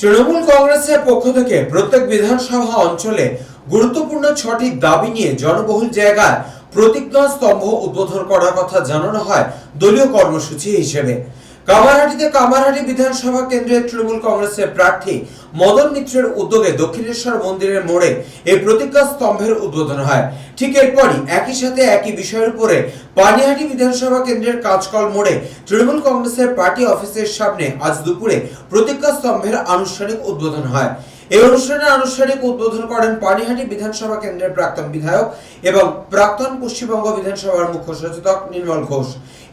তৃণমূল কংগ্রেসের পক্ষ থেকে প্রত্যেক বিধানসভা অঞ্চলে গুরুত্বপূর্ণ 6টি দাবি নিয়ে জনবহুল জায়গায় প্রতিজ্ঞা স্তম্ভ উদ্বোধন করার কথা জানানো হয় দলীয় কর্মসূচি হিসেবে। কামারহাটিতে কামারহাটি বিধানসভা কেন্দ্রের তৃণমূল কংগ্রেসের প্রার্থী মদন মিত্রের উদ্যোগে দক্ষিণেশ্বর মন্দিরের মোড়ে এই প্রতিজ্ঞা স্তম্ভের উদ্বোধন হয়। ঠিক এরপরই একই সাথে একই বিষয়ের উপরে পানিহাটি বিধানসভা কেন্দ্রের কাঁচকল মোড়ে তৃণমূল কংগ্রেসের পার্টি অফিসের সামনে আজ দুপুরে প্রতিজ্ঞা স্তম্ভের আনুষ্ঠানিক উদ্বোধন হয়। এই অনুষ্ঠানে আনুষ্ঠানিক উদ্বোধন করেন পানিহাটি বিধানসভা কেন্দ্রের প্রাক্তন বিধায়ক এবং প্রাক্তন পশ্চিমবঙ্গ বিধানসভার মুখ্য সচেতক নির্মল ঘোষ।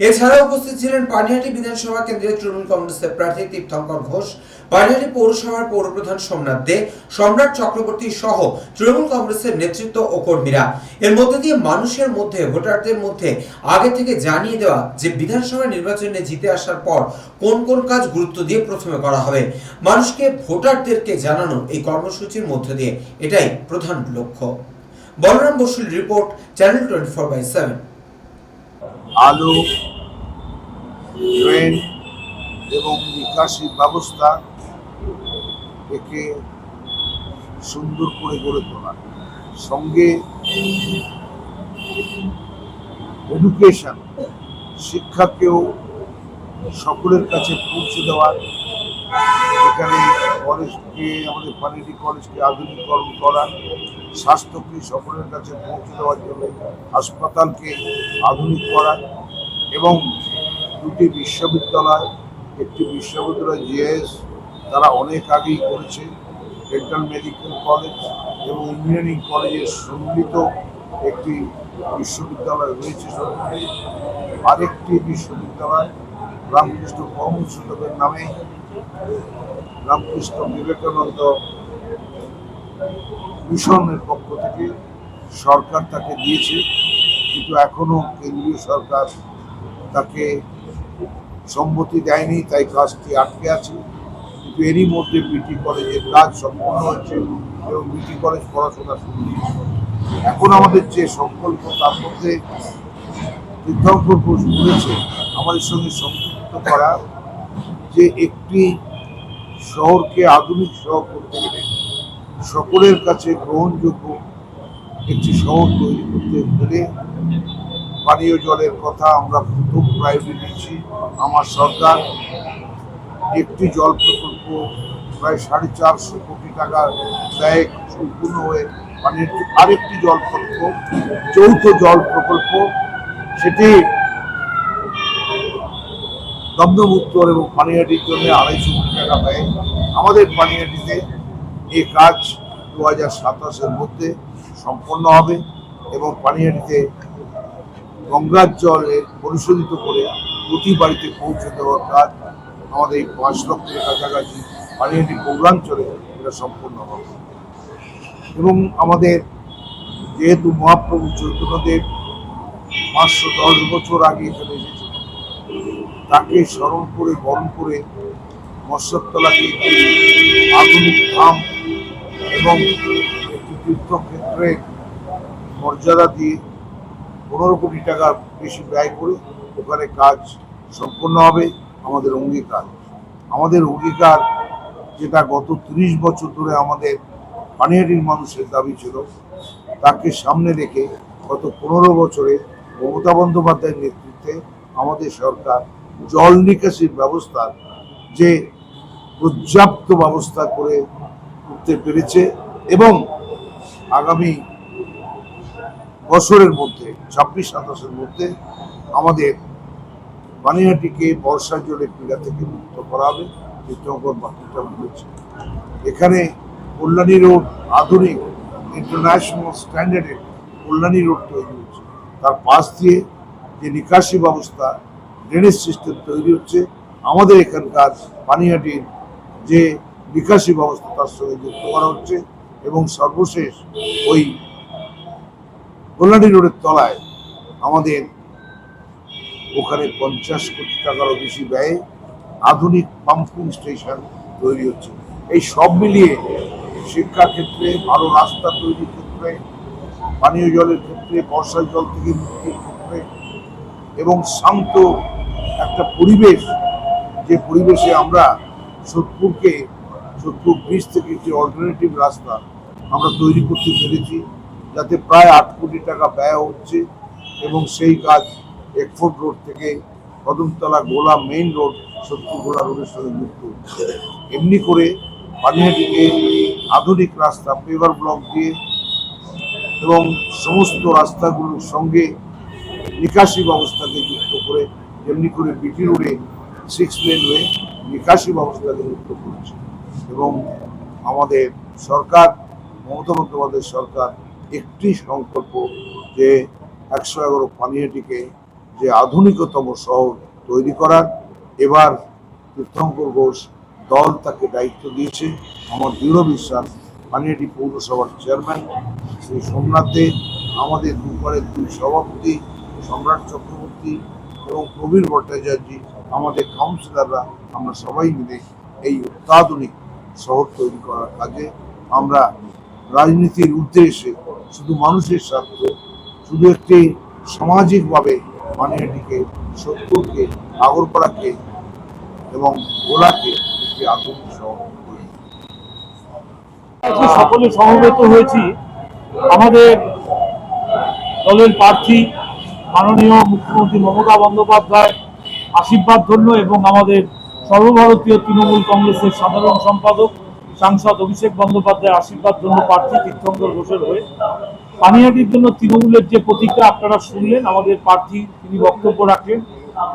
এছাড়াও উপস্থিত ছিলেন পানিহাটি বিধানসভা কেন্দ্রের তৃণমূল কংগ্রেসের প্রার্থী তীর্থঙ্কর ঘোষ, পানিহাটি পৌরসভার পৌরপ্রধান সোমনাথ দে, সম্রাট চক্রবর্তী সহ তৃণমূল কংগ্রেসের নেতৃত্ব ও কর্মীরা। এর মধ্যে দিয়ে মানুষের মধ্যে, ভোটারদের মধ্যে আগে থেকে জানিয়ে দেওয়া যে বিধানসভা নির্বাচনে জিতে আসার পর কোন কোন কাজ গুরুত্ব দিয়ে প্রথমে করা হবে, মানুষকে ভোটারদেরকে জানানো এই কর্মসূচির মধ্যে দিয়ে এটাই প্রধান লক্ষ্য। বলরাম বসুর রিপোর্ট, চ্যানেল 24/7। আলো, ট্রেন এবং নিকাশি ব্যবস্থা একে সুন্দর করে গড়ে তোলা, সঙ্গে এডুকেশন, শিক্ষাকেও সকলের কাছে পৌঁছে দেওয়া, এখানে কলেজকে, আমাদের পানিহাটি কলেজকে আধুনিকরণ করা, স্বাস্থ্যকে সকলের কাছে পৌঁছে দেওয়ার জন্য হাসপাতালকে আধুনিক করা এবং দুটি বিশ্ববিদ্যালয়, একটি বিশ্ববিদ্যালয় জিএস তারা অনেক আগেই করেছে, ডেন্টাল মেডিকেল কলেজ এবং ইঞ্জিনিয়ারিং কলেজের সম্মিলিত একটি বিশ্ববিদ্যালয় রয়েছে। আরেকটি বিশ্ববিদ্যালয় রামকৃষ্ণ পরমহংসদেবের নামে, রামকৃষ্ণ বিবেকানন্দ মিশনের পক্ষ থেকে সরকার তাকে দিয়েছে, কিন্তু এখনো কেন্দ্রীয় সরকার তাকে সম্মতি দেয়নি, তাই কাজটি আটকে আছে। কিন্তু এরই মধ্যে বিটি কলেজের কাজ সম্পন্ন হয়েছে এবং বিটি কলেজ পড়াশোনা শুরু হয়েছে। এখন আমাদের যে সংকল্প, তার মধ্যে তীর্থঙ্কর ঘোষ বলেছে আমাদের সঙ্গে সংযুক্ত করা, যে একটি শহরকে আধুনিক শহর করতে গেলে সকলের কাছে গ্রহণযোগ্য একটি শহর তৈরি করতে গেলে পানীয় জলের কথা আমরা প্রথম প্রায়োরিটি দিচ্ছি। আমার সরকার একটি জল প্রকল্প প্রায় 450 কোটি টাকা ব্যয় সম্পূর্ণ হয়ে আরেকটি জল প্রকল্প, যৌথ জল প্রকল্প, সেটি দমদম উত্তর এবং পানিহাটির জন্য 250 কোটি টাকা ব্যয়। আমাদের পানিহাটিতে এই কাজ 2027-এর মধ্যে সম্পন্ন হবে এবং পানিহাটিতে গঙ্গার জলে পরিশোধিত করে প্রতি বাড়িতে পৌঁছে দেওয়ার কাজ আমাদের এই 5 লক্ষের কাছাকাছি পানিহাটি পৌরাঞ্চলে এটা সম্পন্ন হবে। এবং আমাদের যেহেতু মহাপ্রভু চৈতন্যদেব 510 বছর আগে এখানে এসেছিলেন, তাকে স্মরণ করে বরণ করে মৎস্যতলাকে আধুনিক ধাম এবং একটি তীর্থক্ষেত্রের মর্যাদা দিয়ে 15 কোটি টাকার বেশি ব্যয় করে ওখানে কাজ সম্পন্ন হবে। আমাদের অঙ্গীকার যেটা গত 30 বছর ধরে আমাদের পানিহাটির মানুষের দাবি ছিল, তাকে সামনে রেখে গত 15 বছরে মমতা বন্দ্যোপাধ্যায়ের নেতৃত্বে আমাদের সরকার জল নিকাশির ব্যবস্থার যে পর্যাপ্ত ব্যবস্থা করে উঠতে পেরেছে এবং আগামী বছরের মধ্যে 26-27-এর মধ্যে আমাদের পানিহাটিকে বর্ষার জলের পীড়া থেকে মুক্ত করা হবে। তীর্থঙ্কর বাকিটা বলেছে। এখানে কল্যাণী রোড আধুনিক ইন্টারন্যাশনাল স্ট্যান্ডার্ডের কল্যাণী রোড তৈরি হচ্ছে, তার পাশ দিয়ে যে নিকাশি ব্যবস্থা, ড্রেনেজ সিস্টেম তৈরি হচ্ছে, আমাদের এখানকার পানিহাটির যে নিকাশি ব্যবস্থা তার সঙ্গে যুক্ত করা হচ্ছে এবং সর্বশেষ ওই কল্যাণী রোডের তলায় আমাদের ওখানে 50 কোটি টাকারও বেশি ব্যয়ে আধুনিক পাম্পিং স্টেশন তৈরি হচ্ছে। এই সব মিলিয়ে শিক্ষাক্ষেত্রে, ভালো রাস্তা তৈরির ক্ষেত্রে, পানীয় জলের ক্ষেত্রে, বর্ষার জল থেকে মুক্তির ক্ষেত্রে এবং শান্ত একটা পরিবেশ, যে পরিবেশে আমরা সোদপুরকে সোদপুর ব্রিজ থেকে একটি অল্টারনেটিভ রাস্তা আমরা তৈরি করতে পেরেছি, যাতে প্রায় 8 কোটি টাকা ব্যয় হচ্ছে এবং সেই কাজ একফোর্ট রোড থেকে কদমতলা গোলা মেইন রোড সোদপুর গোলা রোডের সঙ্গে যুক্ত হচ্ছে। এমনি করে পানিহাটিকে আধুনিক রাস্তা পেভার ব্লক দিয়ে এবং সমস্ত রাস্তাগুলোর সঙ্গে নিকাশি ব্যবস্থাকে যুক্ত করে, যেমনি করে বিটি রোডে 6 লেন হয়ে নিকাশি ব্যবস্থাকে যুক্ত করেছে। এবং আমাদের সরকার, মমতা বন্দ্যোপাধ্যায় সরকার একটি সংকল্প যে 111 পানিহাটিকে যে আধুনিকতম শহর তৈরি করার। এবার তীর্থঙ্কর ঘোষ দল তাকে দায়িত্ব দিয়েছে। আমার দৃঢ় বিশ্বাস পানিহাটি পৌরসভার চেয়ারম্যান শ্রী সোমনাথ দে, আমাদের দুপারের 2 সভাপতি সম্রাট চক্রবর্তী এবং প্রবীর ভট্টাচার্য, আমাদের কাউন্সিলররা, আমরা সবাই মিলে এই অত্যাধুনিক শহর তৈরি করার কাজে আমরা রাজনীতির উদ্দেশ্যে শুধু মানুষের স্বার্থ, শুধু একটি সামাজিকভাবে পানিহাটিকে, সোদপুরকে, আগরপাড়াকে এবং গোলাকে একটি আধুনিক শহর তৈরি। সকলে সমবেত হয়েছি আমাদের দলের প্রার্থী মাননীয় মুখ্যমন্ত্রী মমতা বন্দ্যোপাধ্যায় আশীর্বাদ ধন্য এবং আমাদের সর্বভারতীয় তৃণমূল কংগ্রেসের সাধারণ সম্পাদক সাংসদ অভিষেক বন্দ্যোপাধ্যায় আশীর্বাদ ধন্য প্রার্থী তীর্থঙ্কর ঘোষের হয়ে পানিহাটির জন্য তৃণমূলের যে প্রতিজ্ঞা আপনারা শুনলেন, আমাদের প্রার্থী তিনি বক্তব্য রাখলেন।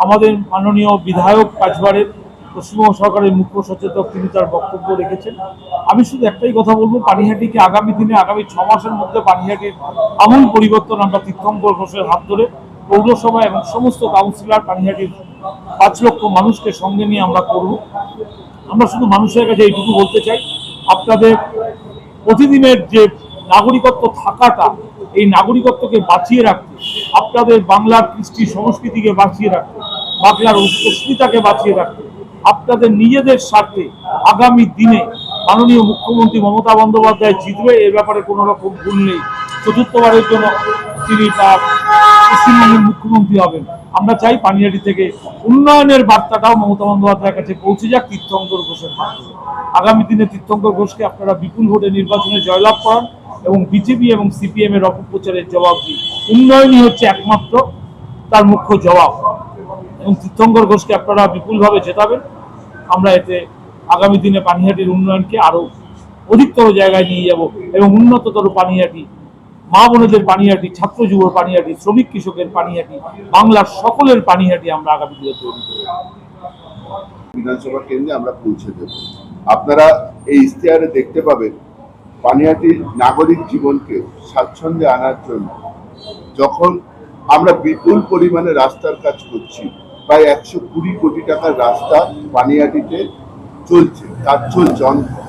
আমাদের মাননীয় বিধায়ক কাছবাড়ের পশ্চিমবঙ্গ সরকারের মুখ্য সচেতক তিনি তার বক্তব্য রেখেছেন। আমি শুধু একটাই কথা বলবো, পানিহাটিকে আগামী দিনে, আগামী 6 মাসের মধ্যে পানিহাটির আমূল পরিবর্তন আমরা তীর্থঙ্কর ঘোষের হাত ধরে পৌরসভা এবং সমস্ত কাউন্সিলর, পানিহাটির 5 লক্ষ মানুষকে সঙ্গে নিয়ে আমরা করব। আমরা শুধু মানুষের কাছে এইটুকু বলতে চাই, আপনাদের প্রতিদিনের যে নাগরিকত্ব থাকাটা, এই নাগরিকত্বকে বাঁচিয়ে রাখতে, আপনাদের বাংলার কৃষ্টি সংস্কৃতিকে বাঁচিয়ে রাখতে, বাংলার অস্মিতাকে বাঁচিয়ে রাখতে, আপনাদের নিজেদের স্বার্থে আগামী দিনে মাননীয় মুখ্যমন্ত্রী মমতা বন্দ্যোপাধ্যায় জিতবে, এ ব্যাপারে কোনো রকম ভুল নেই। 4র্থবারের জন্য তিনি পশ্চিমবঙ্গের মুখ্যমন্ত্রী হবেন। আমরা চাই পানিহাটি থেকে উন্নয়নের বার্তাটাও মমতা বন্দ্যোপাধ্যায়ের কাছে পৌঁছে যাক তীর্থঙ্কর ঘোষের মাধ্যমে। আগামী দিনে তীর্থঙ্কর ঘোষকে আপনারা বিপুল ভোটে নির্বাচনে জয়লাভ করান এবং বিজেপি এবং সিপিএম এর অপপ্রচারের জবাব দিন। উন্নয়নই হচ্ছে একমাত্র তার মুখ্য জবাব, এবং তীর্থঙ্কর ঘোষকে আপনারা বিপুলভাবে জেতাবেন। আমরা এতে আগামী দিনে পানিহাটির উন্নয়নকে আরো অধিকতর জায়গায় নিয়ে যাব এবং উন্নততর পানিহাটি, মা বোনেদের পানিহাটি, ছাত্র যুবর পানিহাটি, শ্রমিক কৃষকের পানিহাটি, বাংলার সকলের পানিহাটি আমরা আগামী দিনে তৈরি করব। বিধানসভা কেন্দ্রে আমরা পৌঁছে দেব। আপনারা এই ইশতেহারে দেখতে পাবেন পানিহাটির নাগরিক জীবনকে স্বাচ্ছন্দ্যে আনার জন্য যখন আমরা বিপুল পরিমাণে রাস্তার কাজ করছি, প্রায় 120 কোটি টাকার রাস্তা পানিহাটিতে চলছে, কাজ চলছে।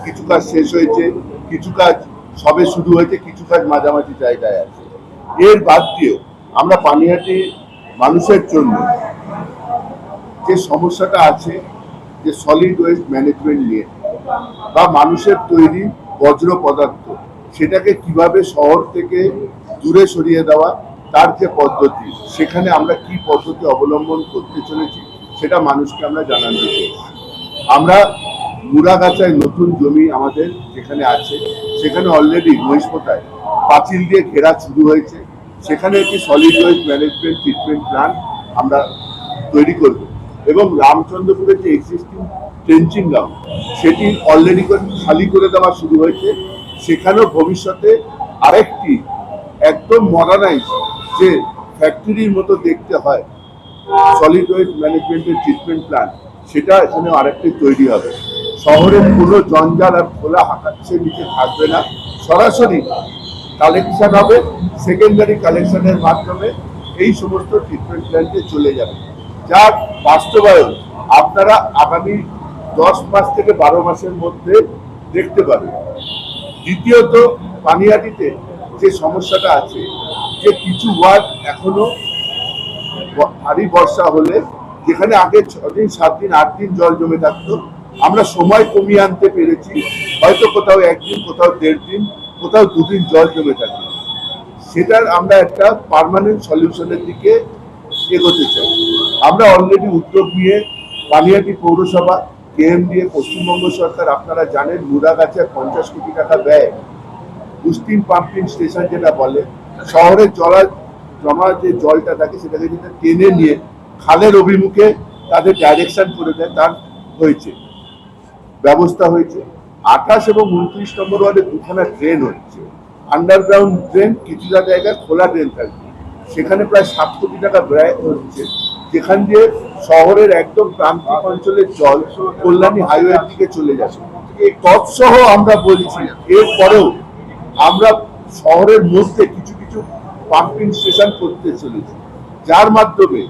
কিছু কাজ শেষ হয়েছে, কিছু কাজ সবে শুরু হয়েছে, কিছু কাজ মাঝামাঝি জায়গায় আছে। এর বাদ দিয়েও আমরা পানিহাটি মানুষের জন্য যে সমস্যাটা আছে, যে সলিড ওয়েস্ট ম্যানেজমেন্ট নিয়ে বা মানুষের তৈরি বজ্র পদার্থ, সেটাকে কিভাবে শহর থেকে দূরে সরিয়ে দেওয়া, তার যে পদ্ধতি, সেখানে আমরা কি পদ্ধতি অবলম্বন করতে চলেছি সেটা মানুষকে আমরা জানান দিতে। আমরা মুড়াগাছায় নতুন জমি আমাদের যেখানে আছে, সেখানে অলরেডি মহিষপোতায় পাঁচিল দিয়ে ঘেরা শুরু হয়েছে। সেখানে একটি solid waste management treatment plan আমরা তৈরি করব এবং রামচন্দ্রপুরের যে এক্সিস্টিং ট্রেঞ্চিং গ্রাউন্ড, সেটি অলরেডি খালি করে দেওয়া শুরু হয়েছে। সেখানেও ভবিষ্যতে আরেকটি একদম মডার্নাইজ, যে ফ্যাক্টরির মতো দেখতে হয় সলিড ওয়েস্ট ম্যানেজমেন্টের ট্রিটমেন্ট প্ল্যান, সেটা এখানে আরেকটি তৈরি হবে। শহরের কোনো জঞ্জাল আর খোলা আকাশের নিচে থাকবে না, সরাসরি কালেকশন হবে, সেকেন্ডারি কালেকশনের মাধ্যমে এই সমস্ত ট্রিটমেন্ট প্ল্যান্টে চলে যাবে, যার বাস্তবায়ন আপনারা আগামী 10 মাস থেকে 12 মাসের মধ্যে দেখতে পাবেন। দ্বিতীয়ত, পানিহাটিতে যে সমস্যাটা আছে, যে কিছু ওয়ার্ড এখনো ভারী বর্ষা হলে, যেখানে আগে 6 দিন 7 দিন 8 দিন জল জমে থাকতো, আমরা সময় কমিয়ে আনতে পেরেছি। হয়তো কোথাও 1 দিন, কোথাও 1.5 দিন, কোথাও 2 দিন জল জমে থাকে। সেটার আমরা একটা পার্মানেন্ট সলিউশনের দিকে এগোতে চাই। আমরা অলরেডি উদ্যোগ নিয়ে পানিহাটি পৌরসভা কেএমডিএ পশ্চিমবঙ্গ সরকার আপনারা জানেন মুরাগাছায় 50 কোটি টাকা ব্যয় বুস্টিং পাম্পিং স্টেশন যেটা বলে শহরের জমা যে জলটা থাকে সেটাকে যেটা টেনে নিয়ে খালের অভিমুখে তাদের ডাইরেকশন করে দেয়, তার হয়েছে ব্যবস্থা হয়েছে। 28 এবং 29 নম্বর ওয়ার্ডে দুখানা ড্রেন হচ্ছে, আন্ডারগ্রাউন্ড ড্রেন, কিছুটা জায়গায় খোলা ড্রেন থাকবে, সেখানে প্রায় 7 কোটি টাকা ব্যয় হচ্ছে, যেখান দিয়ে শহরের একদম প্রান্তিক অঞ্চলের জল কল্যাণী হাইওয়ের দিকে চলে যাচ্ছে। তৎসহ আমরা বলছি এরপরেও আমরা শহরের মধ্যে কিছু কিছু পাম্পিং স্টেশন করতে চলেছি, যার মাধ্যমে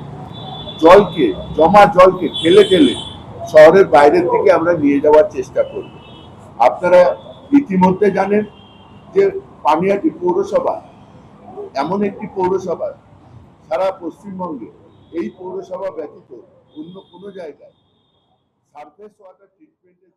জমা জলকে ঠেলে ঠেলে শহরের বাইরের দিকে আমরা নিয়ে যাওয়ার চেষ্টা করব। আপনারা ইতিমধ্যে জানেন যে পানিহাটি পৌরসভা এমন একটি পৌরসভা সারা পশ্চিমবঙ্গে এই পৌরসভা ব্যতীত অন্য কোনো জায়গায় সারফেস ওয়াটার ট্রিটমেন্টের